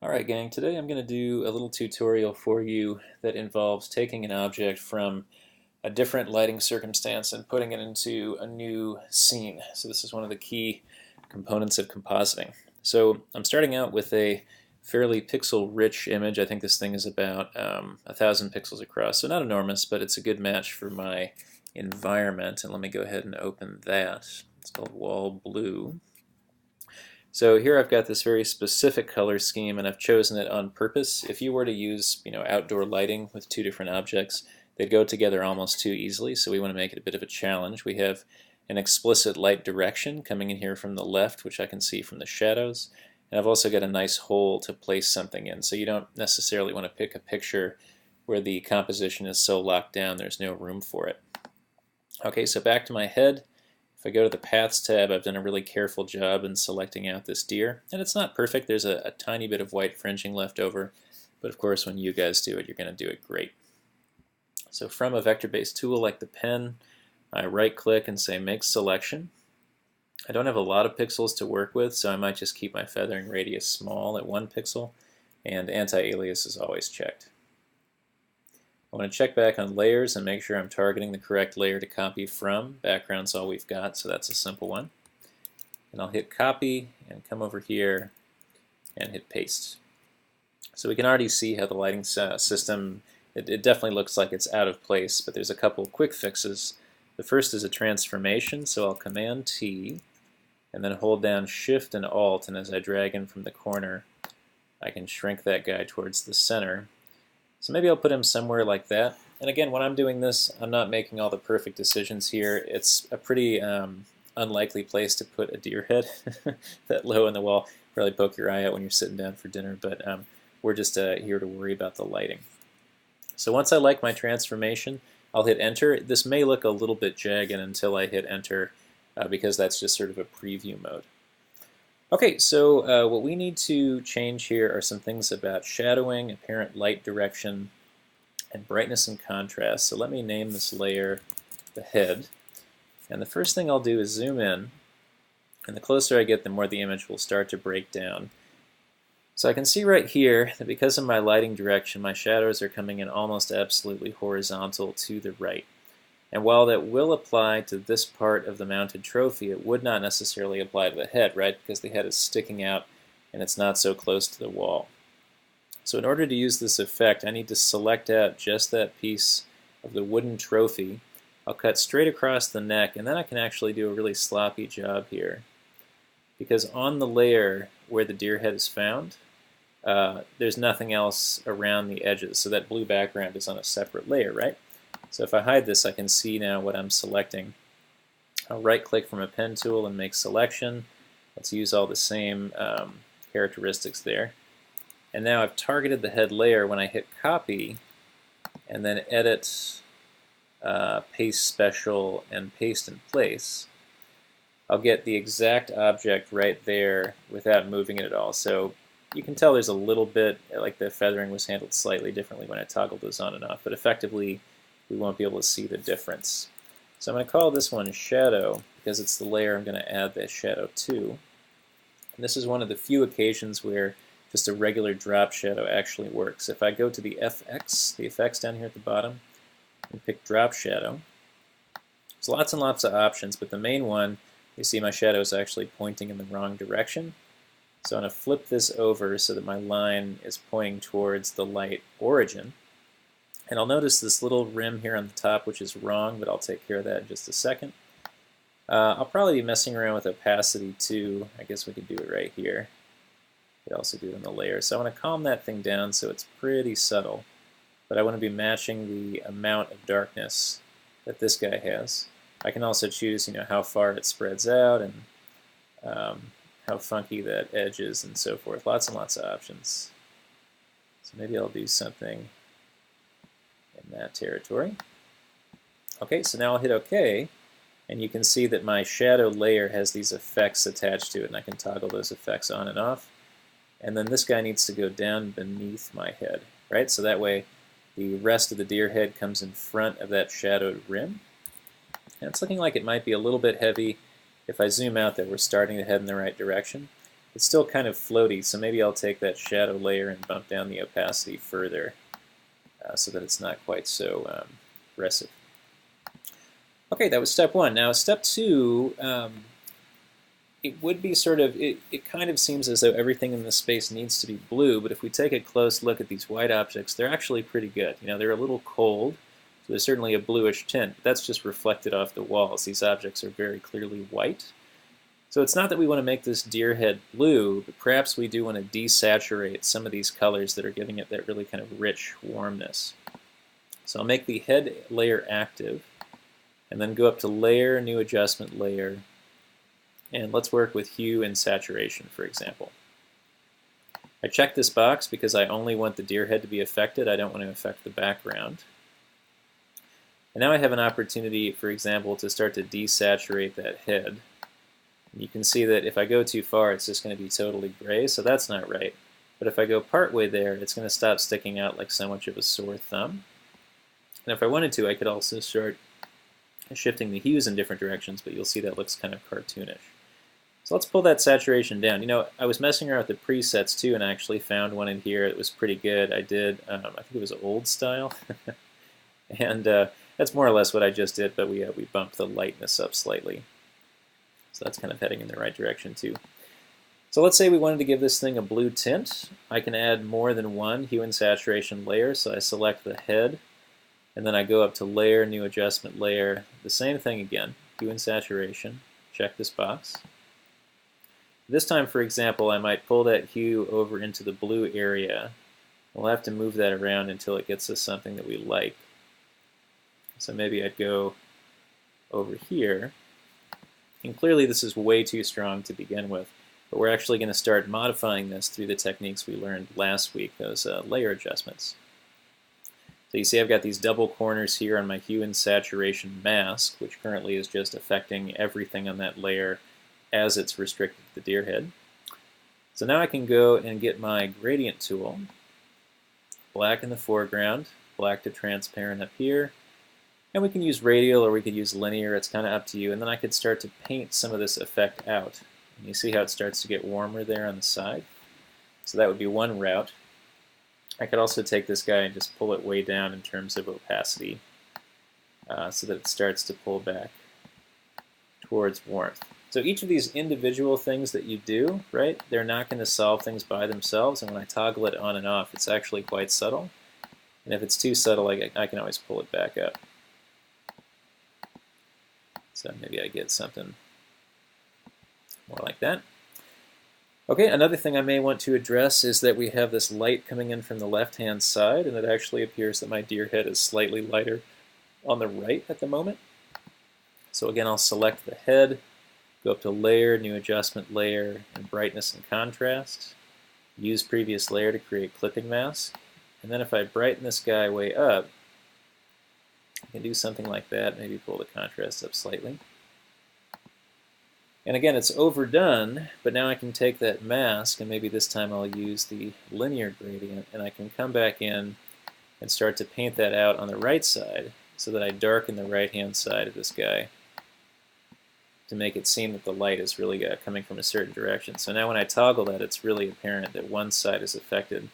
Alright gang, today I'm going to do a little tutorial for you that involves taking an object from a different lighting circumstance and putting it into a new scene. So this is one of the key components of compositing. So I'm starting out with a fairly pixel-rich image. I think this thing is about 1,000 pixels across, so not enormous, but it's a good match for my environment. And let me go ahead and open that. It's called Wall Blue. So here I've got this very specific color scheme, and I've chosen it on purpose. If you were to use, outdoor lighting with two different objects, they'd go together almost too easily, so we want to make it a bit of a challenge. We have an explicit light direction coming in here from the left, which I can see from the shadows, and I've also got a nice hole to place something in, so you don't necessarily want to pick a picture where the composition is so locked down there's no room for it. Okay, so back to my head. If I go to the Paths tab, I've done a really careful job in selecting out this deer. And it's not perfect. There's a tiny bit of white fringing left over. But of course, when you guys do it, you're going to do it great. So from a vector-based tool like the pen, I right-click and say Make Selection. I don't have a lot of pixels to work with, so I might just keep my feathering radius small at 1 pixel. And anti-alias is always checked. I want to check back on layers and make sure I'm targeting the correct layer to copy from. Background's all we've got, so that's a simple one. And I'll hit copy and come over here and hit paste. So we can already see how the lighting system, it definitely looks like it's out of place, but there's a couple quick fixes. The first is a transformation, so I'll Command T and then hold down Shift and Alt, and as I drag in from the corner, I can shrink that guy towards the center. So maybe I'll put him somewhere like that. And again, when I'm doing this, I'm not making all the perfect decisions here. It's a pretty unlikely place to put a deer head that low in the wall. Probably poke your eye out when you're sitting down for dinner, but we're just here to worry about the lighting. So once I like my transformation, I'll hit enter. This may look a little bit jagged until I hit enter because that's just sort of a preview mode. Okay, so what we need to change here are some things about shadowing, apparent light direction, and brightness and contrast. So let me name this layer the head. And the first thing I'll do is zoom in. And the closer I get, the more the image will start to break down. So I can see right here that because of my lighting direction, my shadows are coming in almost absolutely horizontal to the right. And while that will apply to this part of the mounted trophy, it would not necessarily apply to the head, right? Because the head is sticking out and it's not so close to the wall. So in order to use this effect, I need to select out just that piece of the wooden trophy. I'll cut straight across the neck, and then I can actually do a really sloppy job here. Because on the layer where the deer head is found, there's nothing else around the edges. So that blue background is on a separate layer, right? So if I hide this, I can see now what I'm selecting. I'll right-click from a pen tool and make selection. Let's use all the same characteristics there. And now I've targeted the head layer. When I hit copy and then edit, paste special, and paste in place, I'll get the exact object right there without moving it at all. So you can tell there's a little bit, like the feathering was handled slightly differently when I toggled those on and off, but effectively we won't be able to see the difference. So I'm going to call this one Shadow because it's the layer I'm going to add the shadow to. And this is one of the few occasions where just a regular drop shadow actually works. If I go to the FX, the effects down here at the bottom, and pick Drop Shadow, there's lots and lots of options, but the main one, you see my shadow is actually pointing in the wrong direction. So I'm going to flip this over so that my line is pointing towards the light origin. And I'll notice this little rim here on the top, which is wrong, but I'll take care of that in just a second. I'll probably be messing around with opacity too. I guess we could do it right here. We could also do it in the layer. So I want to calm that thing down so it's pretty subtle, but I want to be matching the amount of darkness that this guy has. I can also choose, how far it spreads out and how funky that edge is and so forth. Lots and lots of options. So maybe I'll do something in that territory. Okay, so now I'll hit OK, and you can see that my shadow layer has these effects attached to it, and I can toggle those effects on and off. And then this guy needs to go down beneath my head, right? So that way the rest of the deer head comes in front of that shadowed rim. And it's looking like it might be a little bit heavy. If I zoom out there, we're starting to head in the right direction. it's still kind of floaty, so maybe I'll take that shadow layer and bump down the opacity further so that it's not quite so aggressive. Okay, that was step one. Now step two, it would be sort of, it kind of seems as though everything in this space needs to be blue, but if we take a close look at these white objects, they're actually pretty good. You know, they're a little cold, so there's certainly a bluish tint. That's just reflected off the walls. These objects are very clearly white. So it's not that we want to make this deer head blue, but perhaps we do want to desaturate some of these colors that are giving it that really kind of rich warmness. So I'll make the head layer active, and then go up to Layer, New Adjustment Layer, and let's work with hue and saturation, for example. I check this box because I only want the deer head to be affected. I don't want to affect the background. And now I have an opportunity, for example, to start to desaturate that head. You can see that if I go too far, it's just going to be totally gray, so that's not right. But if I go partway there, it's going to stop sticking out like so much of a sore thumb. And if I wanted to, I could also start shifting the hues in different directions, but you'll see that looks kind of cartoonish. So let's pull that saturation down. You know, I was messing around with the presets too, and I actually found one in here that was pretty good. I did, I think it was old style, and that's more or less what I just did, but we bumped the lightness up slightly. So that's kind of heading in the right direction too. So let's say we wanted to give this thing a blue tint. I can add more than one hue and saturation layer, so I select the head, and then I go up to Layer, New Adjustment Layer, the same thing again, hue and saturation, check this box. This time, for example, I might pull that hue over into the blue area. We'll have to move that around until it gets us something that we like. So maybe I'd go over here. And clearly this is way too strong to begin with, but we're actually going to start modifying this through the techniques we learned last week, those layer adjustments. So you see I've got these double corners here on my hue and saturation mask, which currently is just affecting everything on that layer as it's restricted to the deer head. So now I can go and get my gradient tool, black in the foreground, black to transparent up here, and we can use radial or we could use linear, it's kind of up to you, and then I could start to paint some of this effect out. And you see how it starts to get warmer there on the side? So that would be one route. I could also take this guy and just pull it way down in terms of opacity so that it starts to pull back towards warmth. So each of these individual things that you do, right, they're not going to solve things by themselves, and when I toggle it on and off, it's actually quite subtle. And if it's too subtle, I can always pull it back up. So maybe I get something more like that. Okay, another thing I may want to address is that we have this light coming in from the left-hand side, and it actually appears that my deer head is slightly lighter on the right at the moment. So again, I'll select the head, go up to Layer, New Adjustment Layer, and Brightness and Contrast. Use Previous Layer to create Clipping Mask. And then if I brighten this guy way up, I can do something like that, maybe pull the contrast up slightly. And again, it's overdone, but now I can take that mask, and maybe this time I'll use the linear gradient, and I can come back in and start to paint that out on the right side so that I darken the right-hand side of this guy to make it seem that the light is really coming from a certain direction. So now when I toggle that, it's really apparent that one side is affected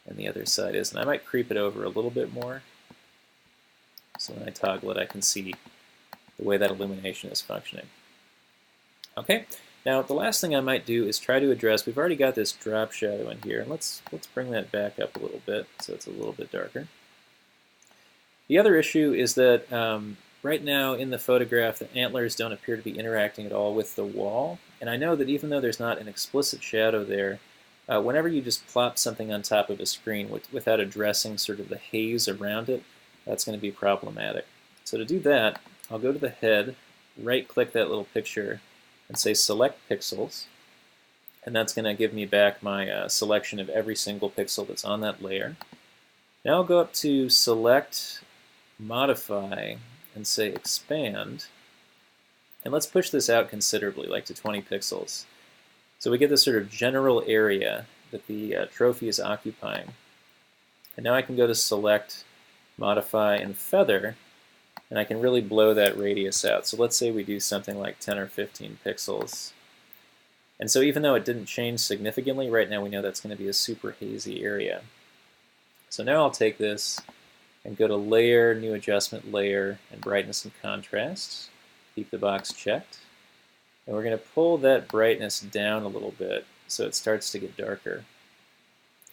and the other side isn't. I might creep it over a little bit more. So when I toggle it, I can see the way that illumination is functioning. Okay, now the last thing I might do is try to address, we've already got this drop shadow in here, and let's bring that back up a little bit so it's a little bit darker. The other issue is that right now in the photograph, the antlers don't appear to be interacting at all with the wall, and I know that even though there's not an explicit shadow there, whenever you just plop something on top of a screen without addressing sort of the haze around it, that's going to be problematic. So to do that, I'll go to the head, right-click that little picture, and say Select Pixels, and that's going to give me back my selection of every single pixel that's on that layer. Now I'll go up to Select, Modify, and say Expand, and let's push this out considerably, like to 20 pixels. So we get this sort of general area that the trophy is occupying. And now I can go to Select, Modify, and Feather, and I can really blow that radius out. So let's say we do something like 10 or 15 pixels. And so even though it didn't change significantly, right now we know that's going to be a super hazy area. So now I'll take this and go to Layer, New Adjustment Layer, and Brightness and Contrast. Keep the box checked. And we're going to pull that brightness down a little bit so it starts to get darker.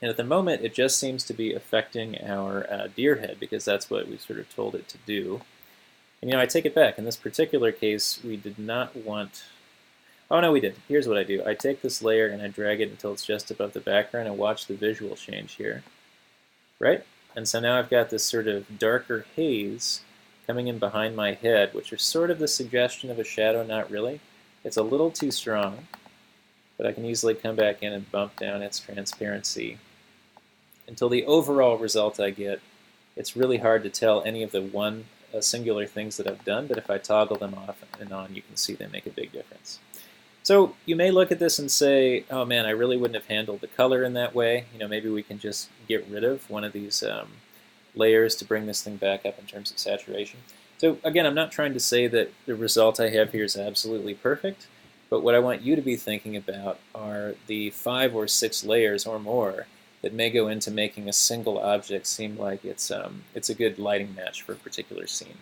And at the moment, it just seems to be affecting our deer head because that's what we sort of told it to do. And I take it back. In this particular case, we did not want... Oh, no, we did. Here's what I do. I take this layer and I drag it until it's just above the background and watch the visual change here. Right? And so now I've got this sort of darker haze coming in behind my head, which is sort of the suggestion of a shadow, not really. It's a little too strong, but I can easily come back in and bump down its transparency until the overall result I get. It's really hard to tell any of the singular things that I've done, but if I toggle them off and on, you can see they make a big difference. So you may look at this and say, oh man, I really wouldn't have handled the color in that way. Maybe we can just get rid of one of these layers to bring this thing back up in terms of saturation. So again, I'm not trying to say that the result I have here is absolutely perfect, but what I want you to be thinking about are the 5 or 6 layers or more that may go into making a single object seem like it's a good lighting match for a particular scene.